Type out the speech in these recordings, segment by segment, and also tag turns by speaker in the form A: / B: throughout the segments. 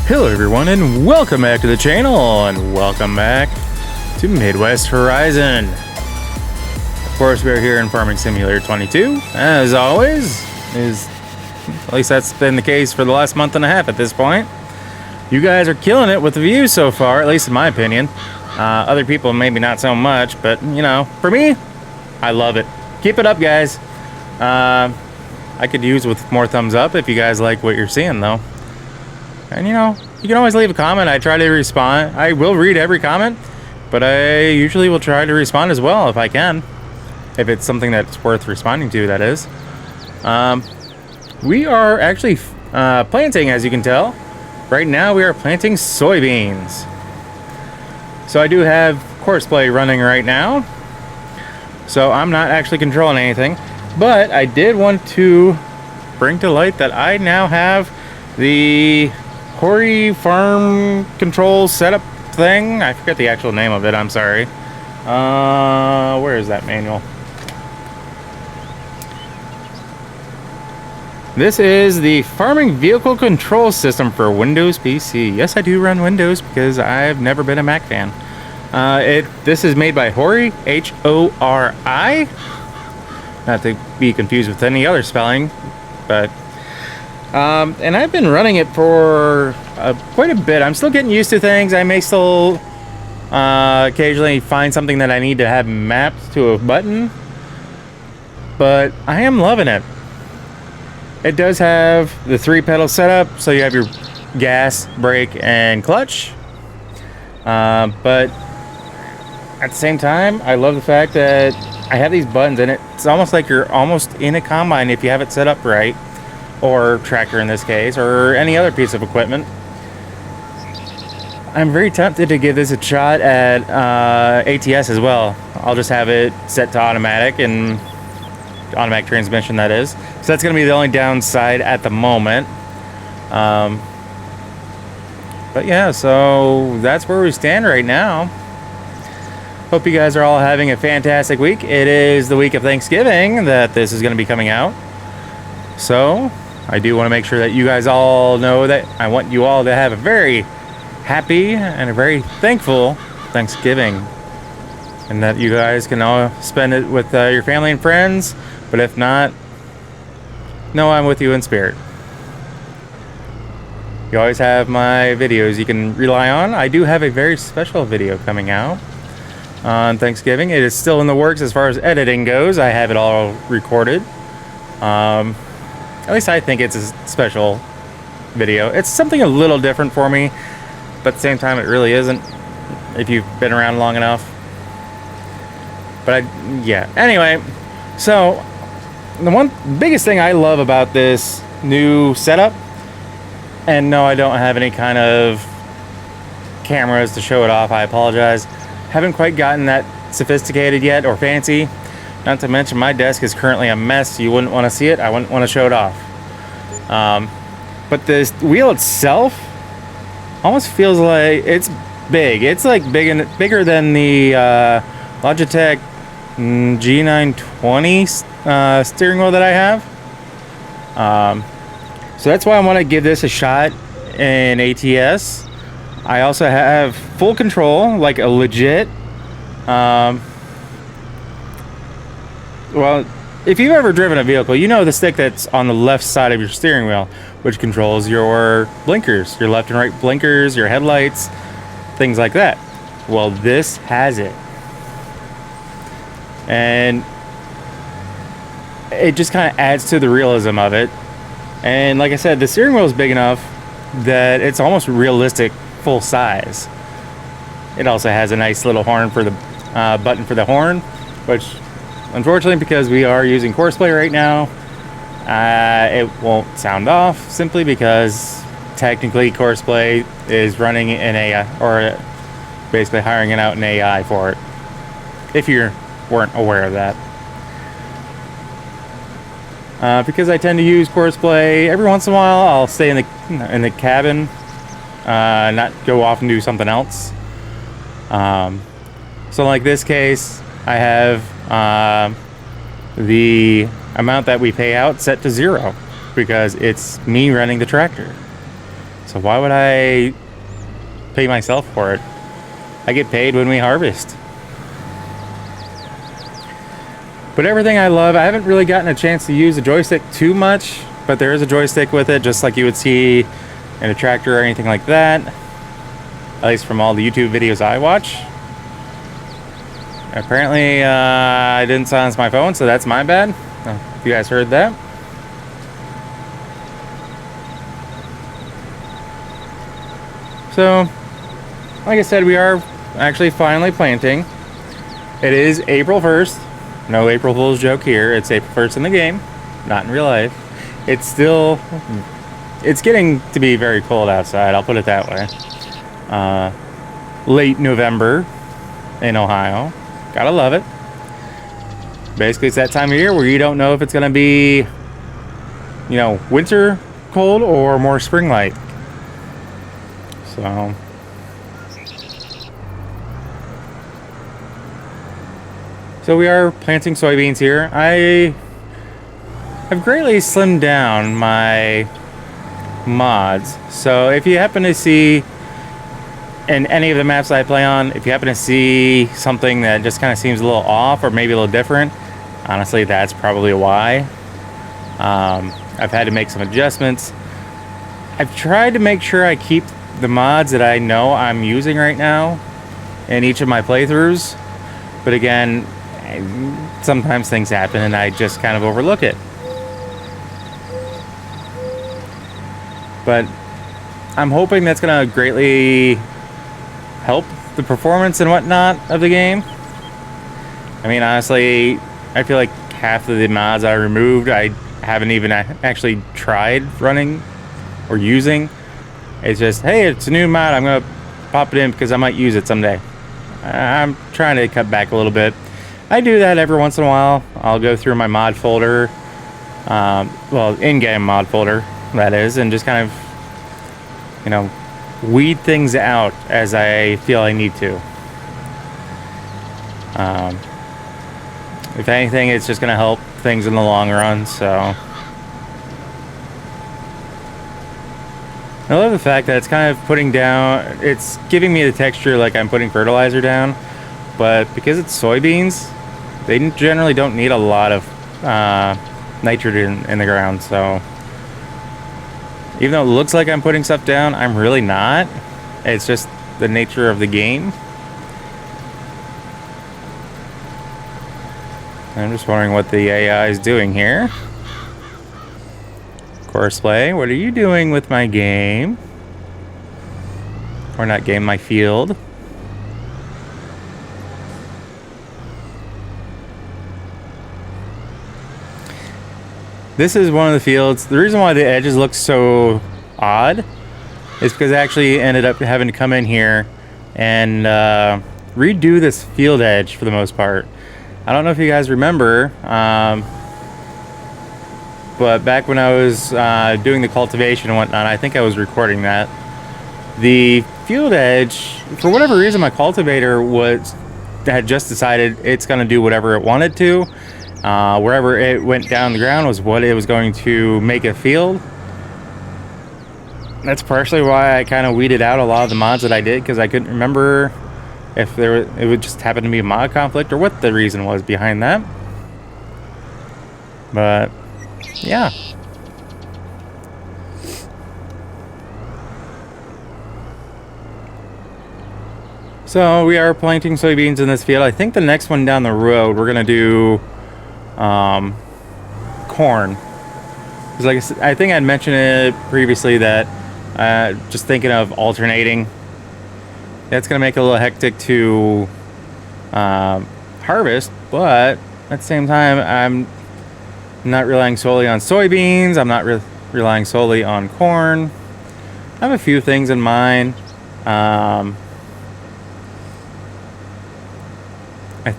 A: Hello everyone and welcome back to the channel and welcome back to Midwest Horizon. Of course, we're here in Farming Simulator 22 as always. At least that's been the case for the last month and a half at this point. You guys are killing it with the views so far, at least in my opinion. Other people maybe not so much, but you know, for me, I love it. Keep it up, guys. I could use with more thumbs up if you guys like what you're seeing though. And you know, you can always leave a comment. I try to respond. I will read every comment, but I usually will try to respond as well if I can. If it's something that's worth responding to, that is. We are actually planting, as you can tell. Right now we are planting soybeans. So I do have Courseplay running right now. So I'm not actually controlling anything. But I did want to bring to light that I now have the Hori farm control setup thing. I forget the actual name of it, I'm sorry. Where is that manual? This is the farming vehicle control system for Windows PC. Yes, I do run Windows because I've never been a Mac fan. This is made by Hori, H-O-R-I. Not to be confused with any other spelling, but and I've been running it for quite a bit. I'm still getting used to things. I may still occasionally find something that I need to have mapped to a button, but I am loving it. It does have the 3-pedal setup, so you have your gas, brake, and clutch. But at the same time, I love the fact that I have these buttons, and it's almost like you're almost in a combine if you have it set up right. Or tractor in this case, or any other piece of equipment. I'm very tempted to give this a shot at ATS as well. I'll just have it set to automatic and automatic transmission, that is. So that's going to be the only downside at the moment. But yeah, so that's where we stand right now. Hope you guys are all having a fantastic week. It is the week of Thanksgiving that this is going to be coming out. So I do want to make sure that you guys all know that I want you all to have a very happy and a very thankful Thanksgiving, and that you guys can all spend it with your family and friends. But if not, no, I'm with you in spirit. You always have my videos you can rely on. I do have a very special video coming out on Thanksgiving. It is still in the works as far as editing goes. I have it all recorded. At least I think it's a special video. It's something a little different for me, but at the same time it really isn't if you've been around long enough. But yeah, anyway, so the biggest thing I love about this new setup, and no, I don't have any kind of cameras to show it off, I apologize. Haven't quite gotten that sophisticated yet or fancy. Not to mention my desk is currently a mess. You wouldn't want to see it. I wouldn't want to show it off. But this wheel itself almost feels like it's big. It's like bigger than the Logitech G920 steering wheel that I have. So that's why I want to give this a shot in ATS. I also have full control, like a legit. Well, if you've ever driven a vehicle, you know the stick that's on the left side of your steering wheel, which controls your blinkers, your left and right blinkers, your headlights, things like that. Well, this has it. And it just kind of adds to the realism of it. And like I said, the steering wheel is big enough that it's almost realistic full size. It also has a nice little horn for the button for the horn, which unfortunately, because we are using Courseplay right now, it won't sound off simply because technically Courseplay is running an AI, or basically hiring it out an AI for it, if you weren't aware of that. Because I tend to use Courseplay every once in a while, I'll stay in the cabin, not go off and do something else. So like this case, I have the amount that we pay out set to 0 because it's me running the tractor. So So why would I pay myself for it? I get paid when we harvest. But everything I love, I haven't really gotten a chance to use the joystick too much, but there is a joystick with it, just like you would see in a tractor or anything like that. At least from all the YouTube videos I watch. Apparently, I didn't silence my phone, so that's my bad. If you guys heard that. So, like I said, we are actually finally planting. It is April 1st. No April Fool's joke here. It's April 1st in the game, not in real life. It's getting to be very cold outside, I'll put it that way. Late November in Ohio. Gotta love it. Basically, it's that time of year where you don't know if it's gonna be, you know, winter cold or more spring like. So we are planting soybeans here. I have greatly slimmed down my mods. So if you happen to see in any of the maps I play on, if you happen to see something that just kind of seems a little off or maybe a little different, honestly, that's probably why. I've had to make some adjustments. I've tried to make sure I keep the mods that I know I'm using right now in each of my playthroughs. But again, sometimes things happen and I just kind of overlook it. But I'm hoping that's going to greatly help the performance and whatnot of the game. I mean, honestly, I feel like half of the mods I removed, I haven't even actually tried running or using. It's just, hey, it's a new mod, I'm going to pop it in because I might use it someday. I'm trying to cut back a little bit. I do that every once in a while. I'll go through my mod folder, well, in-game mod folder, that is, and just kind of, you know, weed things out as I feel I need to. If anything, it's just going to help things in the long run, so. I love the fact that it's kind of putting down, it's giving me the texture like I'm putting fertilizer down, but because it's soybeans, they generally don't need a lot of nitrogen in the ground, so even though it looks like I'm putting stuff down, I'm really not. It's just the nature of the game. I'm just wondering what the AI is doing here. Courseplay, what are you doing with my game? Or not game, my field. This is one of the fields. The reason why the edges look so odd is because I actually ended up having to come in here and redo this field edge for the most part. I don't know if you guys remember, but back when I was doing the cultivation and whatnot, I think I was recording that. The field edge, for whatever reason, my cultivator had just decided it's going to do whatever it wanted to. Wherever it went down the ground was what it was going to make a field. That's partially why I kind of weeded out a lot of the mods that I did, because I couldn't remember if it would just happen to be a mod conflict or what the reason was behind that. But yeah. So we are planting soybeans in this field. I think the next one down the road we're gonna do corn. Because like I think I'd mentioned it previously that just thinking of alternating, that's gonna make it a little hectic to harvest, but at the same time I'm not relying solely on soybeans. I'm not relying solely on corn. I have a few things in mind. I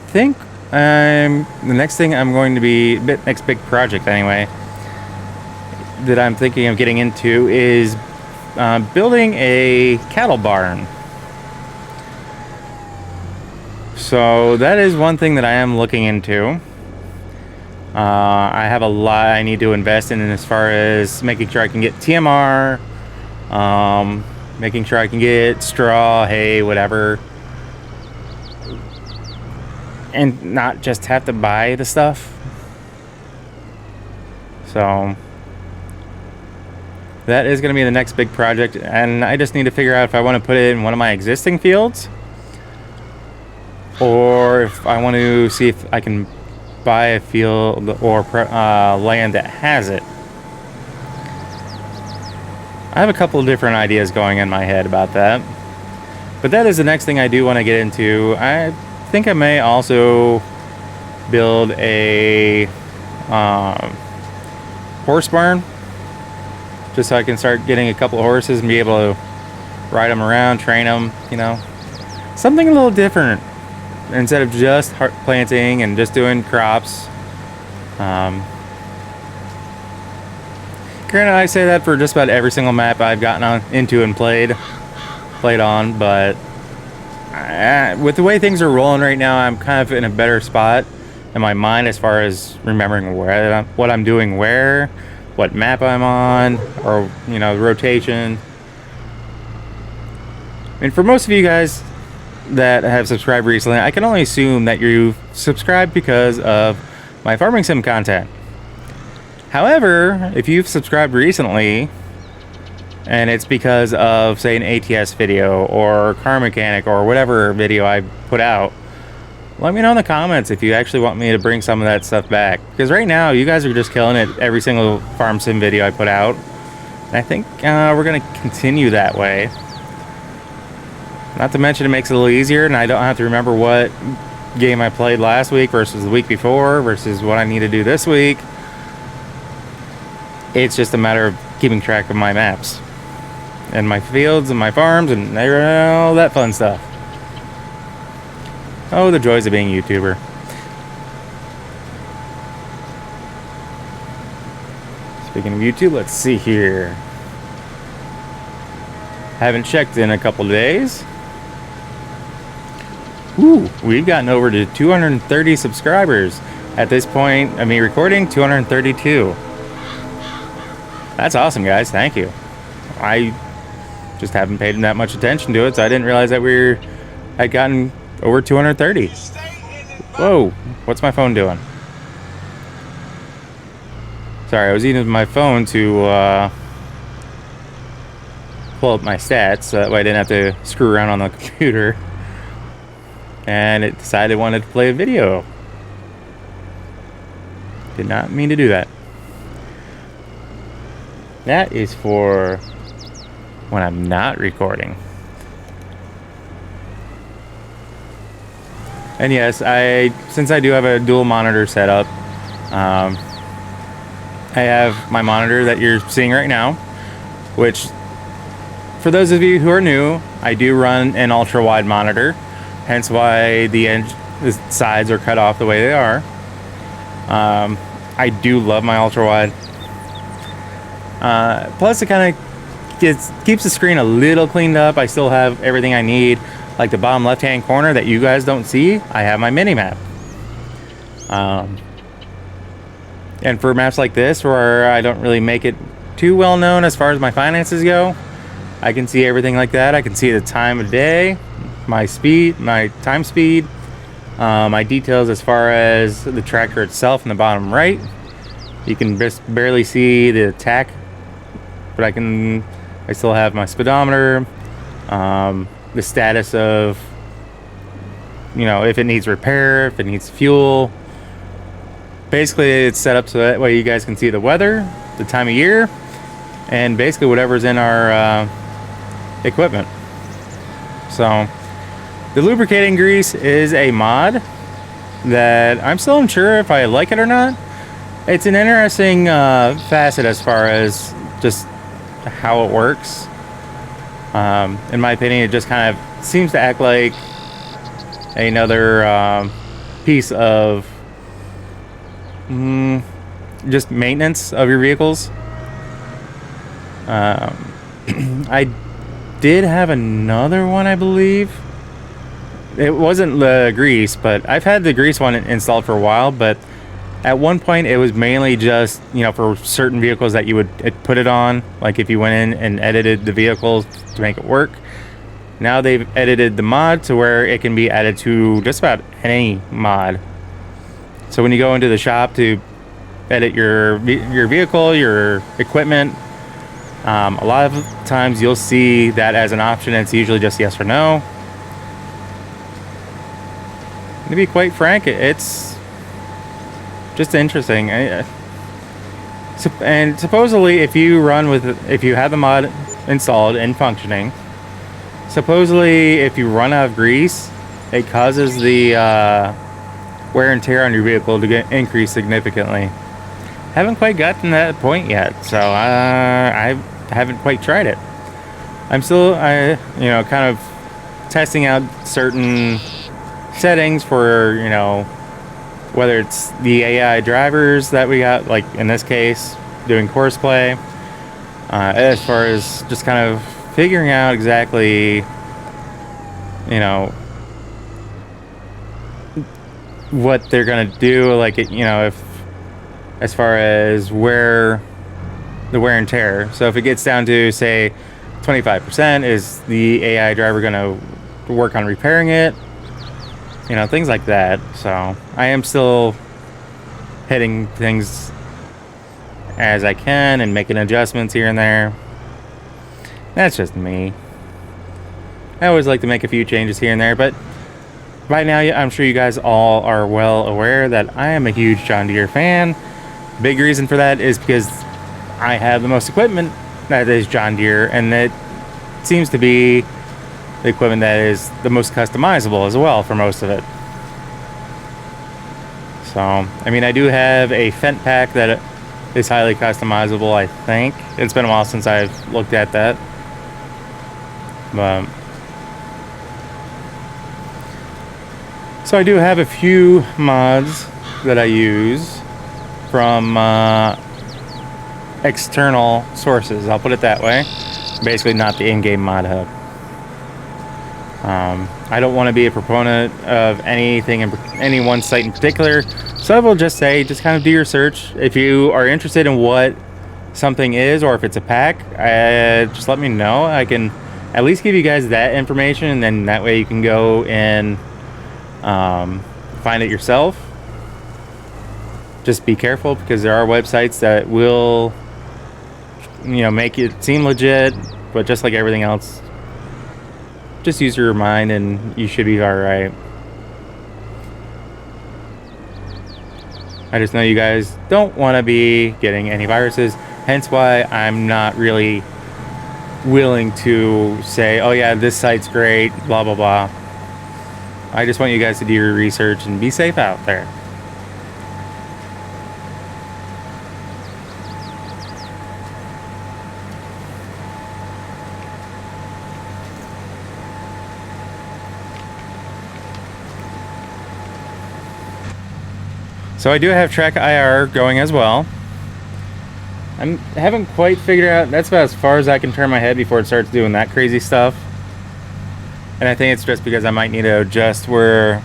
A: think the next thing I'm going to be, next big project anyway, that I'm thinking of getting into is building a cattle barn. So that is one thing that I am looking into. I have a lot I need to invest in as far as making sure I can get TMR, Making sure I can get straw, hay, whatever, and not just have to buy the stuff. So that is going to be the next big project, and I just need to figure out if I want to put it in one of my existing fields, or if I want to see if I can buy a field or land that has it. I have a couple of different ideas going in my head about that, but that is the next thing I do want to get into. I think I may also build a horse barn, just so I can start getting a couple of horses and be able to ride them around, train them, you know, something a little different instead of just planting and just doing crops. Granted, I say that for just about every single map I've gotten into and played on, but with the way things are rolling right now, I'm kind of in a better spot in my mind as far as remembering what I'm doing where, what map I'm on, or, you know, rotation. And for most of you guys that have subscribed recently, I can only assume that you've subscribed because of my farming sim content. However, if you've subscribed recently and it's because of, say, an ATS video or car mechanic or whatever video I put out, let me know in the comments if you actually want me to bring some of that stuff back. Because right now, you guys are just killing it every single farm sim video I put out. And I think we're going to continue that way. Not to mention it makes it a little easier, and I don't have to remember what game I played last week versus the week before versus what I need to do this week. It's just a matter of keeping track of my maps and my fields and my farms and all that fun stuff. Oh, the joys of being a YouTuber. Speaking of YouTube, let's see here. Haven't checked in a couple of days. Ooh, we've gotten over to 230 subscribers. At this point, I mean, recording 232. That's awesome, guys. Thank you. I just haven't paid that much attention to it, so I didn't realize that I'd gotten over 230. Whoa, what's my phone doing? Sorry, I was using my phone to pull up my stats, so that way I didn't have to screw around on the computer. And it decided it wanted to play a video. Did not mean to do that. That is for when I'm not recording. And yes, since I do have a dual monitor setup, I have my monitor that you're seeing right now, which, for those of you who are new, I do run an ultra wide monitor, hence why the sides are cut off the way they are. I do love my ultra wide. Plus it kind of keeps the screen a little cleaned up. I still have everything I need. Like the bottom left hand corner that you guys don't see, I have my mini map. And for maps like this where I don't really make it too well known as far as my finances go, I can see everything like that. I can see the time of day, my speed, my time speed, my details as far as the tractor itself in the bottom right. You can just barely see the tack, but I still have my speedometer, the status of, you know, if it needs repair, if it needs fuel. Basically, it's set up so that way you guys can see the weather, the time of year, and basically whatever's in our equipment. So the lubricating grease is a mod that I'm still unsure if I like it or not. It's an interesting facet as far as just how it works. In my opinion, it just kind of seems to act like another piece of just maintenance of your vehicles. I did have another one, I believe. It wasn't the grease, but I've had the grease one installed for a while, but At one point, it was mainly just, you know, for certain vehicles that you would put it on, like if you went in and edited the vehicles to make it work. Now they've edited the mod to where it can be added to just about any mod. So when you go into the shop to edit your vehicle, your equipment, a lot of times you'll see that as an option. It's usually just yes or no. To be quite frank, it's just interesting. And supposedly, if you have the mod installed and functioning, supposedly if you run out of grease, it causes the wear and tear on your vehicle to increase significantly. Haven't quite gotten to that point yet, so I haven't quite tried it. I'm still, you know, kind of testing out certain settings for, you know, whether it's the AI drivers that we got, like in this case, doing course play, as far as just kind of figuring out exactly, you know, what they're gonna do, like, you know, if as far as where the wear and tear. So if it gets down to, say, 25%, is the AI driver gonna work on repairing it? You know, things like that. So I am still hitting things as I can and making adjustments here and there. That's just me. I always like to make a few changes here and there, but right now I'm sure you guys all are well aware that I am a huge John Deere fan. Big reason for that is because I have the most equipment that is John Deere, and it seems to be the equipment that is the most customizable as well for most of it. So, I mean, I do have a Fent pack that is highly customizable, I think. It's been a while since I've looked at that. But so I do have a few mods that I use from external sources, I'll put it that way. Basically not the in-game mod hub. I don't want to be a proponent of anything in any one site in particular, so I will just say, just kind of do your search. If you are interested in what something is, or if it's a pack, just let me know. I can at least give you guys that information, and then that way you can go and find it yourself. Just be careful, because there are websites that will, you know, make it seem legit, but just like everything else, just use your mind and you should be alright. I just know you guys don't want to be getting any viruses, hence why I'm not really willing to say, oh yeah, this site's great, blah blah blah. I just want you guys to do your research and be safe out there. So I do have Track IR going as well. I haven't quite figured out, that's about as far as I can turn my head before it starts doing that crazy stuff. And I think it's just because I might need to adjust where,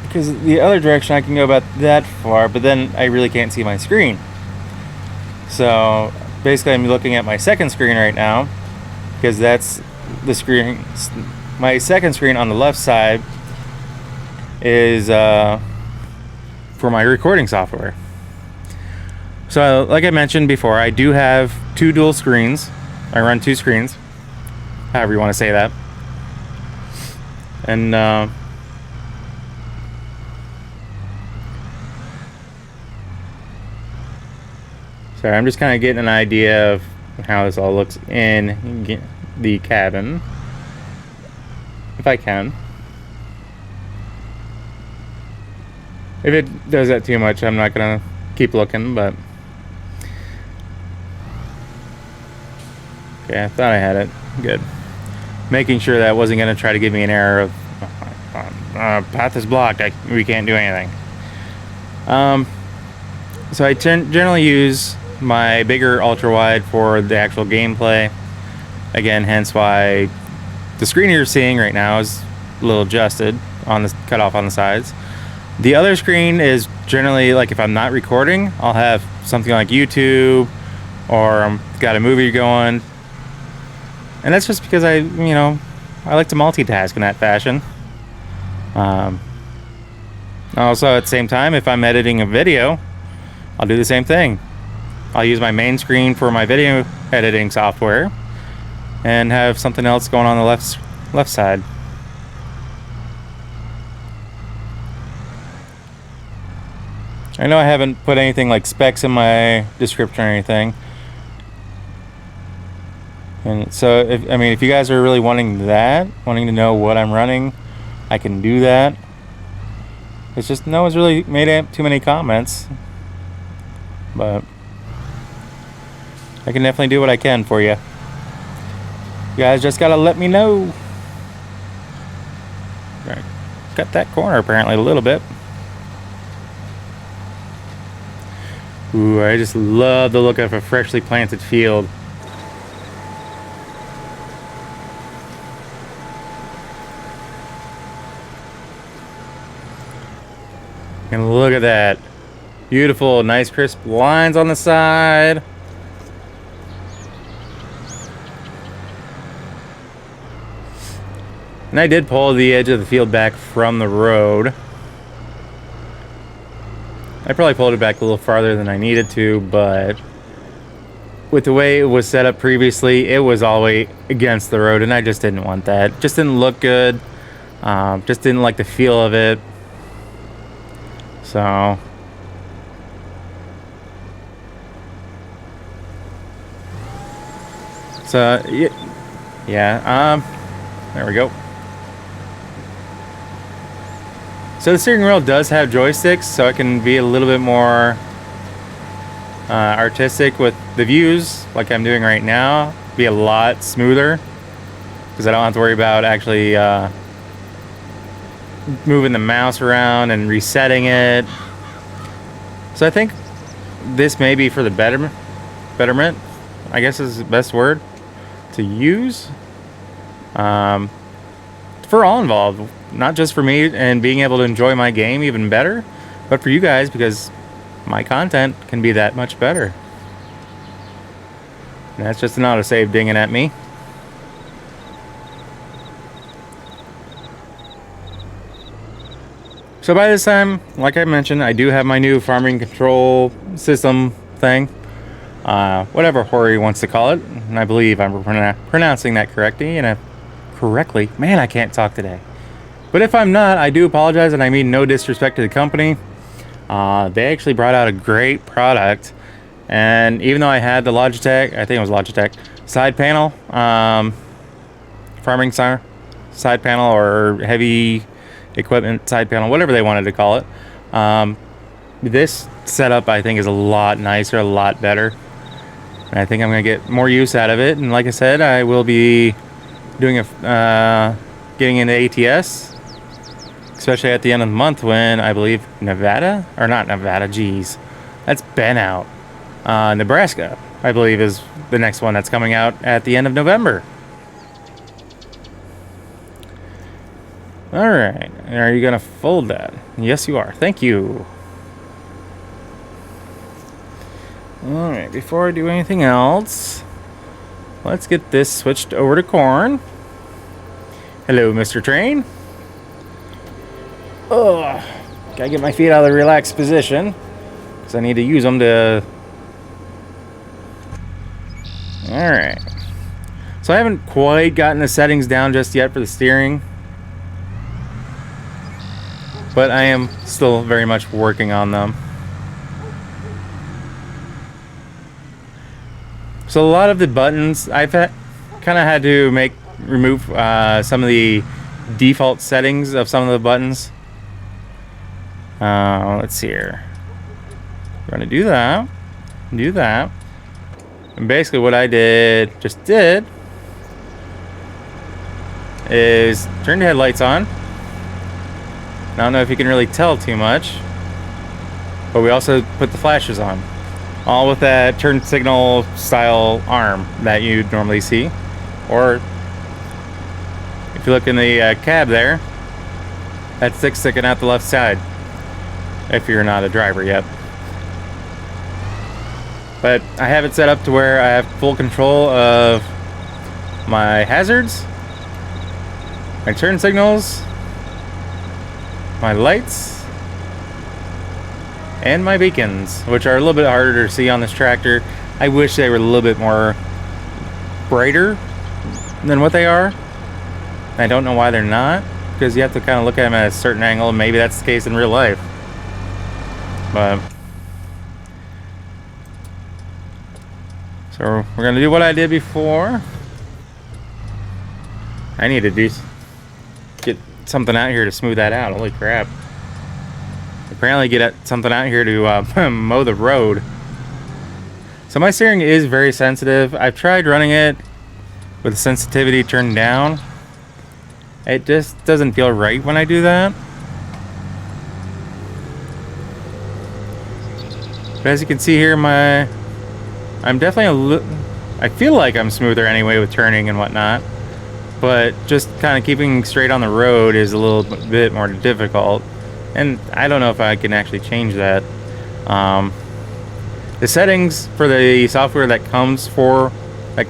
A: because the other direction I can go about that far, but then I really can't see my screen. So basically I'm looking at my second screen right now, because that's the screen. My second screen on the left side is for my recording software. So like I mentioned before, I do have two dual screens. I run two screens, however you want to say that. And sorry, I'm just kind of getting an idea of how this all looks in the cabin, if I can. If it does that too much, I'm not gonna keep looking, but okay, I thought I had it. Good. Making sure that wasn't gonna try to give me an error of path is blocked, we can't do anything. So I generally use my bigger ultra wide for the actual gameplay. Again, hence why the screen you're seeing right now is a little adjusted on the cutoff on the sides. The other screen is generally like if I'm not recording, I'll have something like YouTube or got a movie going. And that's just because I like to multitask in that fashion. Also, at the same time, if I'm editing a video, I'll do the same thing. I'll use my main screen for my video editing software and have something else going on the left side. I know I haven't put anything like specs in my description or anything. And so, if you guys are really wanting to know what I'm running, I can do that. It's just no one's really made too many comments. But I can definitely do what I can for you. You guys just gotta let me know. Right. Cut that corner apparently a little bit. Ooh, I just love the look of a freshly planted field. And look at that. Beautiful, nice crisp lines on the side. And I did pull the edge of the field back from the road. I probably pulled it back a little farther than I needed to, but with the way it was set up previously, it was all the way against the road, and I just didn't want that. Just didn't look good. Just didn't like the feel of it. So yeah, there we go. So the steering wheel does have joysticks, so it can be a little bit more artistic with the views, like I'm doing right now. Be a lot smoother because I don't have to worry about actually moving the mouse around and resetting it. So I think this may be for the betterment, I guess is the best word to use, for all involved, not just for me and being able to enjoy my game even better, but for you guys, because my content can be that much better. And that's just an autosave dinging at me. So by this time, like I mentioned, I do have my new farming control system thing. Whatever Hori wants to call it. And I believe I'm pronouncing that correctly. Man, I can't talk today. But if I'm not, I do apologize, and I mean no disrespect to the company. They actually brought out a great product. And even though I had the Logitech, I think it was Logitech, side panel, farming side panel or heavy equipment side panel, whatever they wanted to call it. This setup I think is a lot nicer, a lot better. And I think I'm going to get more use out of it. And like I said, I will be doing getting into ATS, especially at the end of the month when I believe Nebraska, that's been out. Nebraska, I believe, is the next one that's coming out at the end of November. All right, are you gonna fold that? Yes, you are. Thank you. All right, before I do anything else, let's get this switched over to corn. Hello, Mr. Train. Ugh, gotta get my feet out of the relaxed position because I need to use them to. All right. So I haven't quite gotten the settings down just yet for the steering, but I am still very much working on them. So a lot of the buttons, I've kind of had to remove some of the default settings of some of the buttons. Let's see here. We're gonna do that. And basically what I just did is turn the headlights on. I don't know if you can really tell too much, but we also put the flashes on, all with that turn signal style arm that you normally see. Or if you look in the cab there, that stick's sticking out the left side. if you're not a driver yet. But I have it set up to where I have full control of my hazards, my turn signals, my lights, and my beacons, which are a little bit harder to see on this tractor. I wish they were a little bit more brighter than what they are. I don't know why they're not, because you have to kind of look at them at a certain angle, and maybe that's the case in real life. But so we're gonna do what I did before. I need to get something out here to smooth that out. Holy crap. Apparently get something out here to mow the road. So my steering is very sensitive. I've tried running it with the sensitivity turned down. It just doesn't feel right when I do that. But as you can see here, I'm definitely I feel like I'm smoother anyway with turning and whatnot. But just kind of keeping straight on the road is a little bit more difficult. And I don't know if I can actually change that. The settings for the software that comes for, like,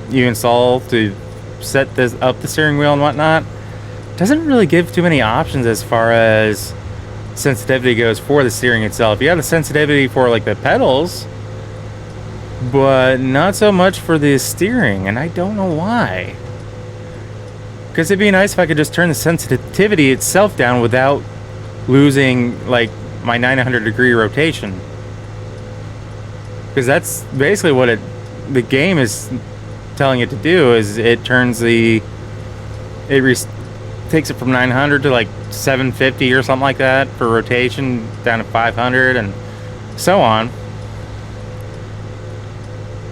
A: you install to set this up, the steering wheel and whatnot, doesn't really give too many options as far as sensitivity goes for the steering itself. You have the sensitivity for, like, the pedals, but not so much for the steering, and I don't know why. Because it'd be nice if I could just turn the sensitivity itself down without losing, like, my 900-degree rotation. Because that's basically what the game is telling it to do, is it turns takes it from 900 to like 750 or something like that for rotation, down to 500 and so on.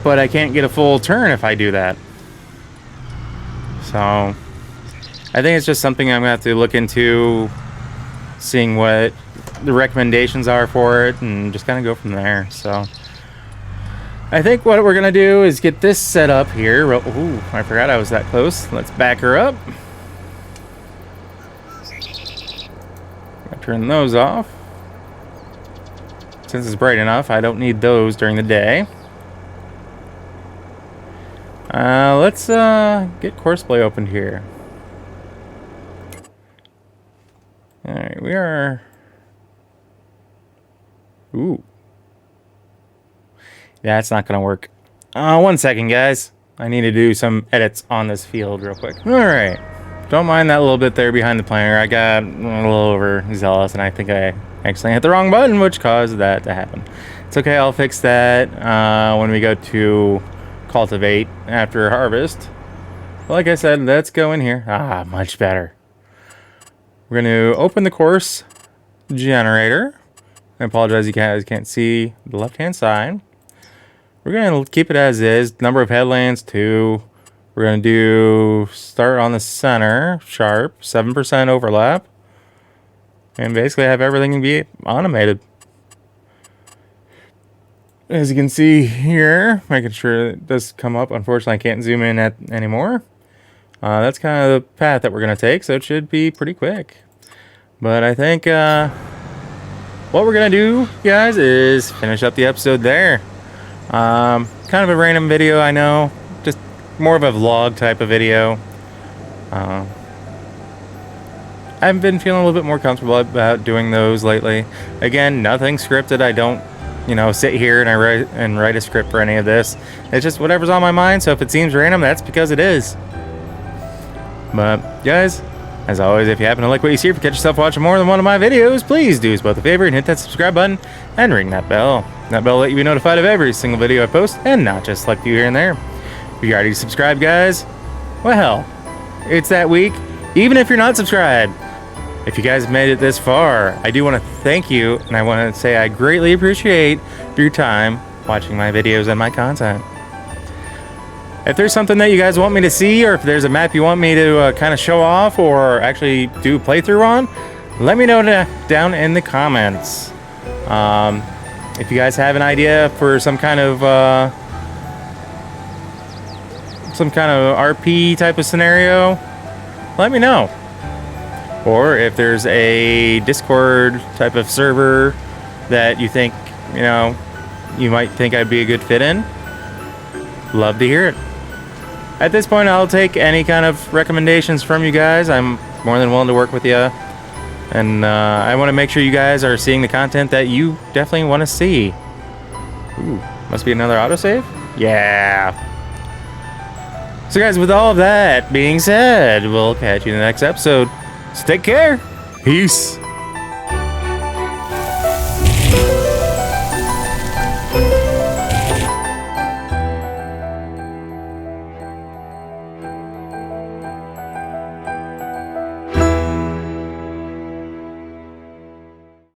A: But I can't get a full turn if I do that. So I think it's just something I'm gonna have to look into, seeing what the recommendations are for it, and just kind of go from there. So I think what we're gonna do is get this set up here. Ooh, I forgot I was that close. Let's back her up. Turn those off. Since it's bright enough, I don't need those during the day. Let's get Courseplay opened here. Alright, we are... Ooh. That's not gonna work. 1 second, guys. I need to do some edits on this field real quick. Alright. Don't mind that little bit there behind the planner. I got a little overzealous, and I think I actually hit the wrong button, which caused that to happen. It's okay, I'll fix that when we go to cultivate after harvest. Like I said, let's go in here. Ah, much better. We're going to open the course generator. I apologize, you guys can't see the left-hand side. We're going to keep it as is. Number of headlands, 2. We're going to do start on the center, sharp, 7% overlap. And basically have everything be automated. As you can see here, making sure it does come up. Unfortunately, I can't zoom in anymore. That's kind of the path that we're going to take, so it should be pretty quick. But I think what we're going to do, guys, is finish up the episode there. Kind of a random video, I know. Just more of a vlog type of video. I've been feeling a little bit more comfortable about doing those lately. Again, nothing scripted. I don't, sit here and write a script for any of this. It's just whatever's on my mind. So if it seems random, that's because it is. But guys, as always, if you happen to like what you see, if you catch yourself watching more than one of my videos, please do us both a favor and hit that subscribe button and ring that bell. That bell will let you be notified of every single video I post, and not just select few here and there. If you already subscribed, guys, well, hell, it's that week. Even if you're not subscribed, if you guys made it this far, I do want to thank you, and I want to say I greatly appreciate your time watching my videos and my content. If there's something that you guys want me to see, or if there's a map you want me to kind of show off or actually do a playthrough on, let me know down in the comments. If you guys have an idea for some kind of RP type of scenario, let me know. or if there's a Discord type of server that you think, you know, you might think I'd be a good fit in, love to hear it. At this point, I'll take any kind of recommendations from you guys. I'm more than willing to work with you. And I want to make sure you guys are seeing the content that you definitely want to see. Ooh, must be another autosave? Yeah. So guys, with all of that being said, we'll catch you in the next episode. So take care. Peace.